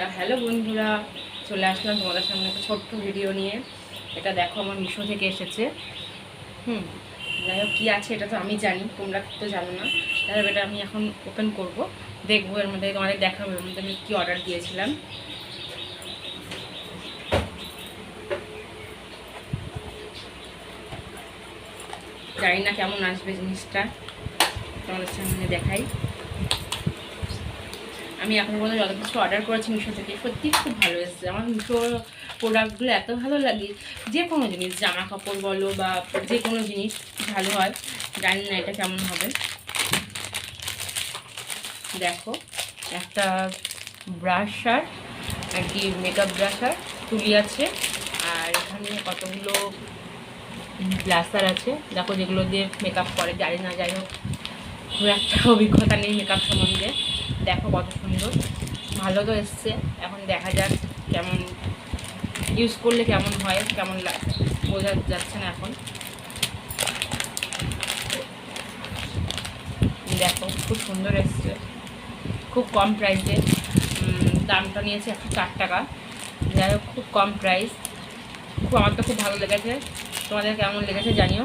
তা হ্যালো বন্ধুরা, চলে আসলাম তোমাদের সামনে একটা ছোট্ট ভিডিও নিয়ে। এটা দেখো, আমার মিশো থেকে এসেছে। যাই হোক, কী আছে এটা তো আমি জানি, তোমরা তো জানো না। যাই হোক, এটা আমি এখন ওপেন করব, দেখবো এর মধ্যে, তোমাদের দেখাবো এর মধ্যে আমি কী অর্ডার দিয়েছিলাম। জানি না কেমন আসবে জিনিসটা, তোমাদের সামনে দেখাই। আমি এখন পর্যন্ত যত কিছু অর্ডার করেছি মিশো থেকে, সত্যি খুব ভালো এসেছে। আমার মিশো প্রোডাক্টগুলো এত ভালো লাগে, যে কোনো জিনিস, জামা কাপড় বলো বা যে কোনো জিনিস ভালো হয়। জানি না এটা কেমন হবে। দেখো, একটা ব্রাশার আর কি, মেকআপ ব্রাশার তুলি আছে, আর এখানে কতগুলো ব্লাসার আছে। দেখো, যেগুলো দিয়ে মেকআপ করে, জানি না, যাই হোক, খুব একটা অভিজ্ঞতা নেই মেকআপ সম্বন্ধে। দেখো কত সুন্দর, ভালো তো এসছে। এখন দেখা যাক কেমন ইউজ করলে কেমন হয়, কেমন বোঝা যাচ্ছে না এখন। দেখো, খুব সুন্দর এসছে, খুব কম প্রাইসে। দামটা নিয়েছে 104 টাকা। যাই হোক, খুব কম প্রাইস। আমার তো খুব ভালো লেগেছে, তোমাদের কেমন লেগেছে জানিও।